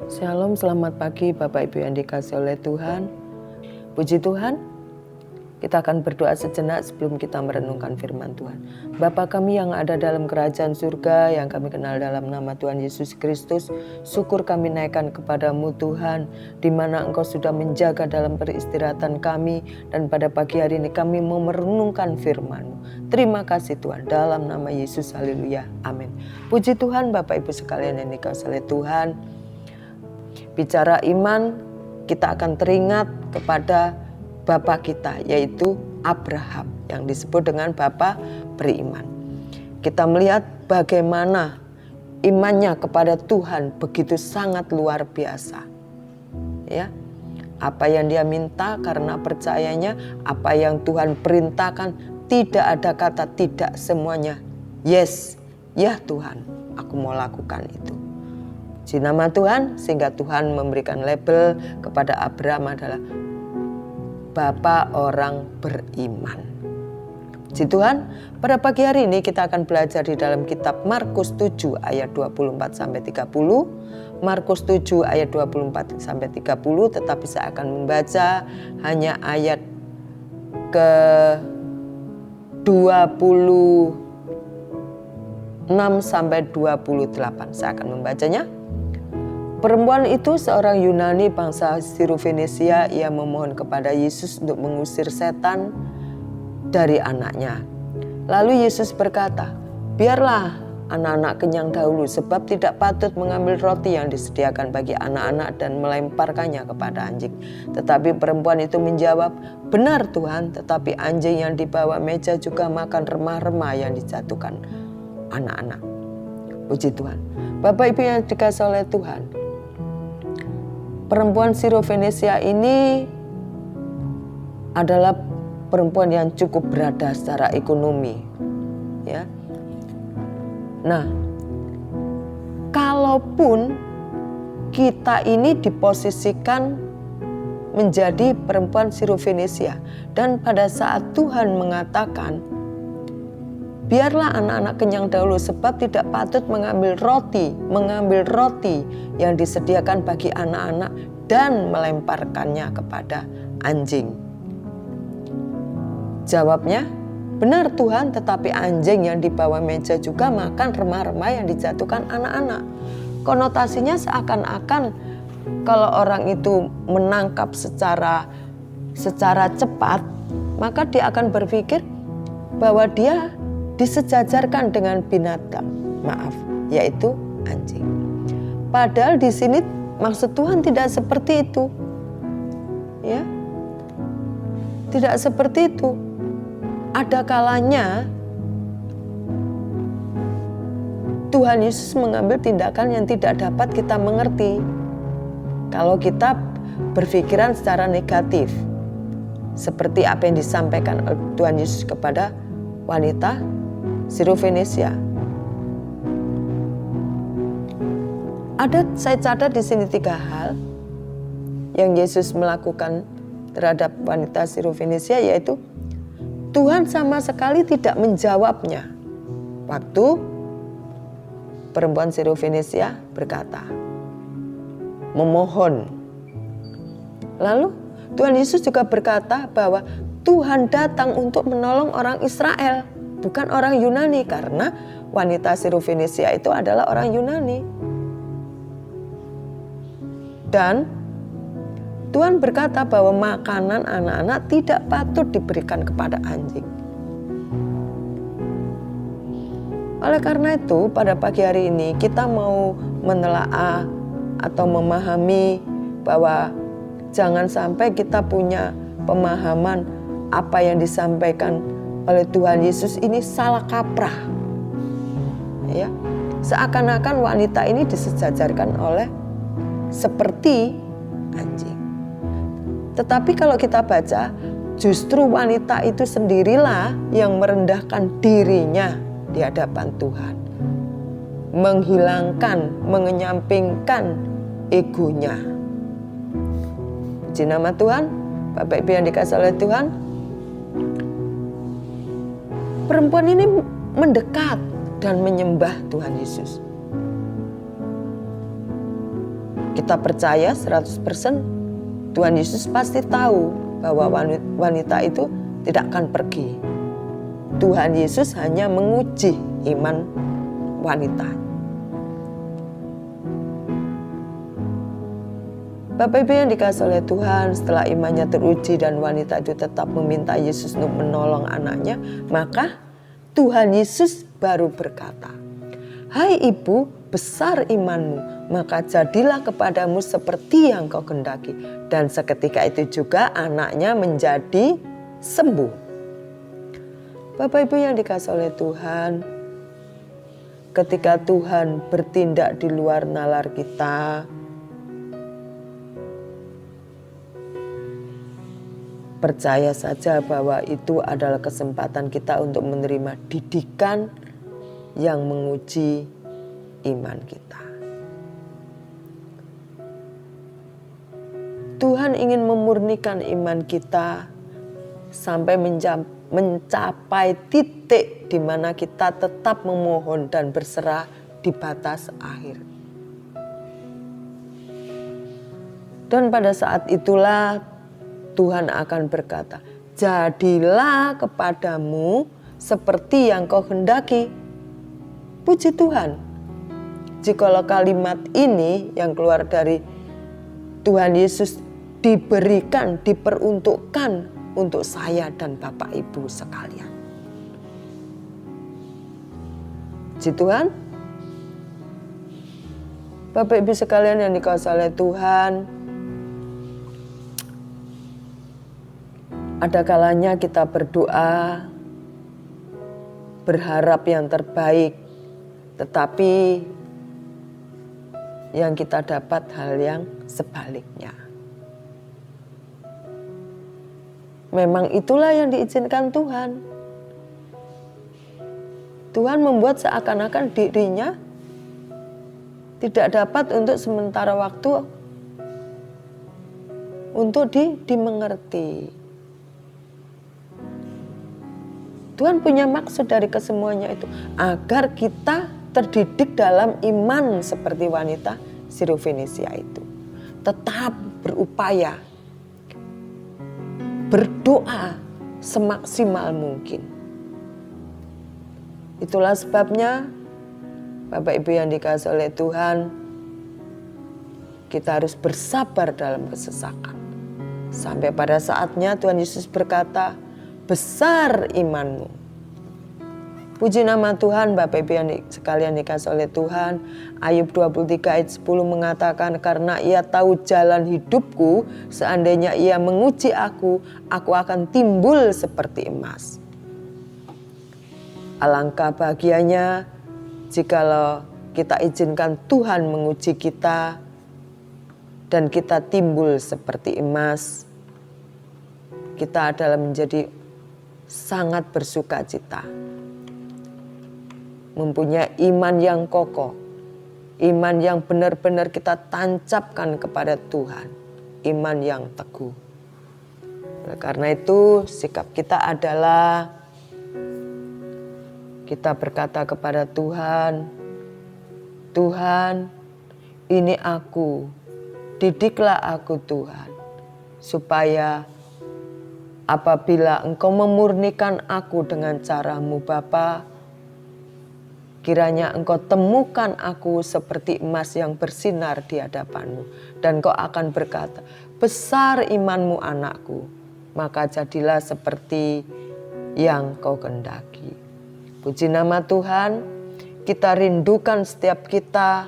Shalom, selamat pagi Bapak Ibu yang dikasihi oleh Tuhan. Puji Tuhan, kita akan berdoa sejenak sebelum kita merenungkan firman Tuhan. Bapa kami yang ada dalam kerajaan surga, yang kami kenal dalam nama Tuhan Yesus Kristus, syukur kami naikkan kepadamu Tuhan, di mana Engkau sudah menjaga dalam peristirahatan kami, dan pada pagi hari ini kami mau merenungkan firman-Mu. Terima kasih Tuhan, dalam nama Yesus, haleluya, amin. Puji Tuhan Bapak Ibu sekalian yang dikasihi oleh Tuhan. Bicara iman, kita akan teringat kepada bapa kita, yaitu Abraham, yang disebut dengan bapa beriman. Kita melihat bagaimana imannya kepada Tuhan begitu sangat luar biasa. Ya, apa yang dia minta karena percayanya, apa yang Tuhan perintahkan, tidak ada kata tidak, semuanya yes, ya Tuhan, aku mau lakukan itu. Di nama Tuhan, sehingga Tuhan memberikan label kepada Abraham adalah Bapa orang beriman. Puji Tuhan, pada pagi hari ini kita akan belajar di dalam kitab Markus 7 ayat 24-30. Markus 7 ayat 24-30, tetapi saya akan membaca hanya ayat ke 26-28. Saya akan membacanya. Perempuan itu seorang Yunani bangsa Sirofenisia. Ia memohon kepada Yesus untuk mengusir setan dari anaknya. Lalu Yesus berkata, biarlah anak-anak kenyang dahulu, sebab tidak patut mengambil roti yang disediakan bagi anak-anak dan melemparkannya kepada anjing. Tetapi perempuan itu menjawab, benar Tuhan, tetapi anjing yang dibawa meja juga makan remah-remah yang dijatuhkan anak-anak. Puji Tuhan. Bapak Ibu yang dikasihi oleh Tuhan, perempuan Sirofenisia ini adalah perempuan yang cukup berada secara ekonomi, ya. Nah, kalaupun kita ini diposisikan menjadi perempuan Sirofenisia, dan pada saat Tuhan mengatakan, biarlah anak-anak kenyang dahulu, sebab tidak patut mengambil roti yang disediakan bagi anak-anak dan melemparkannya kepada anjing. Jawabnya, benar Tuhan, tetapi anjing yang dibawa meja juga makan remah-remah yang dijatuhkan anak-anak. Konotasinya seakan-akan kalau orang itu menangkap secara cepat, maka dia akan berpikir bahwa dia disejajarkan dengan binatang, yaitu anjing. Padahal di sini maksud Tuhan tidak seperti itu, ya, tidak seperti itu. Ada kalanya Tuhan Yesus mengambil tindakan yang tidak dapat kita mengerti kalau kita berpikiran secara negatif, seperti apa yang disampaikan oleh Tuhan Yesus kepada wanita Sirofenisia. Saya catat di sini 3 hal yang Yesus melakukan terhadap wanita Sirofenisia, yaitu Tuhan sama sekali tidak menjawabnya waktu perempuan Sirofenisia berkata, memohon. Lalu Tuhan Yesus juga berkata bahwa Tuhan datang untuk menolong orang Israel, bukan orang Yunani, karena wanita Sirofenisia itu adalah orang Yunani. Dan Tuhan berkata bahwa makanan anak-anak tidak patut diberikan kepada anjing. Oleh karena itu, pada pagi hari ini kita mau menelaah atau memahami bahwa jangan sampai kita punya pemahaman apa yang disampaikan oleh Tuhan Yesus ini salah kaprah. Ya, seakan-akan wanita ini disejajarkan oleh seperti anjing. Tetapi kalau kita baca, justru wanita itu sendirilah yang merendahkan dirinya di hadapan Tuhan, mengenyampingkan egonya. Puji nama Tuhan. Bapak Ibu yang dikasihi oleh Tuhan, perempuan ini mendekat dan menyembah Tuhan Yesus. kita percaya 100% Tuhan Yesus pasti tahu bahwa wanita itu tidak akan pergi. Tuhan Yesus hanya menguji iman wanita. Bapak Ibu yang dikasihi oleh Tuhan, setelah imannya teruji dan wanita itu tetap meminta Yesus untuk menolong anaknya, maka Tuhan Yesus baru berkata, "Hai ibu, besar imanmu, maka jadilah kepadamu seperti yang kau kehendaki." Dan seketika itu juga anaknya menjadi sembuh. Bapak Ibu yang dikasihi oleh Tuhan, ketika Tuhan bertindak di luar nalar kita, percaya saja bahwa itu adalah kesempatan kita untuk menerima didikan yang menguji iman kita. Tuhan ingin memurnikan iman kita sampai mencapai titik di mana kita tetap memohon dan berserah di batas akhir. Dan pada saat itulah Tuhan akan berkata, "Jadilah kepadamu seperti yang kau hendaki." Puji Tuhan. Jikalau kalimat ini yang keluar dari Tuhan Yesus diberikan, diperuntukkan untuk saya dan Bapak Ibu sekalian. Puji Tuhan. Bapak Ibu sekalian yang dikasihi oleh Tuhan, ada kalanya kita berdoa, berharap yang terbaik, tetapi yang kita dapat hal yang sebaliknya. Memang itulah yang diizinkan Tuhan. Tuhan membuat seakan-akan dirinya tidak dapat untuk sementara waktu untuk dimengerti. Tuhan punya maksud dari kesemuanya itu agar kita terdidik dalam iman seperti wanita Sirofenisia itu. Tetap berupaya, berdoa semaksimal mungkin. Itulah sebabnya Bapak Ibu yang dikasihi oleh Tuhan, kita harus bersabar dalam kesesakan. Sampai pada saatnya Tuhan Yesus berkata, "Besar imanmu." Puji nama Tuhan. Bapak Ibu yang sekalian dikasihi oleh Tuhan, Ayub 23 ayat 10 mengatakan, "Karena ia tahu jalan hidupku, seandainya ia menguji aku akan timbul seperti emas." Alangkah bahagianya jikalau kita izinkan Tuhan menguji kita dan kita timbul seperti emas. Kita adalah menjadi sangat bersuka cita. Mempunyai iman yang kokoh. Iman yang benar-benar kita tancapkan kepada Tuhan. Iman yang teguh. Oleh karena itu sikap kita adalah kita berkata kepada Tuhan, "Tuhan, ini aku. Didiklah aku Tuhan. Supaya apabila Engkau memurnikan aku dengan cara-Mu Bapa, kiranya Engkau temukan aku seperti emas yang bersinar di hadapan-Mu. Dan Engkau akan berkata, besar imanmu anakku, maka jadilah seperti yang Kau kehendaki." Puji nama Tuhan, kita rindukan setiap kita.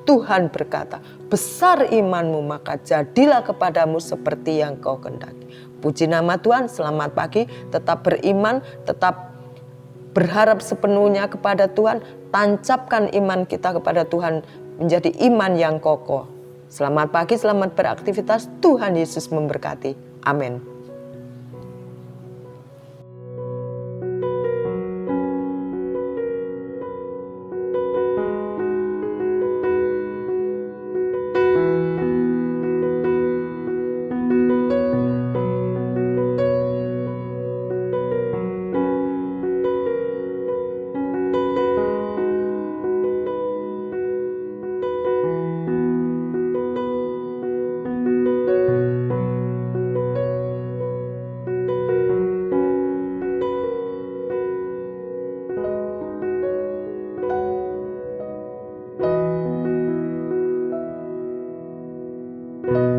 Tuhan berkata, besar imanmu maka jadilah kepadamu seperti yang Kau kehendaki. Puji nama Tuhan, selamat pagi, tetap beriman, tetap berharap sepenuhnya kepada Tuhan, tancapkan iman kita kepada Tuhan menjadi iman yang kokoh. Selamat pagi, selamat beraktivitas, Tuhan Yesus memberkati. Amin. Tuhan.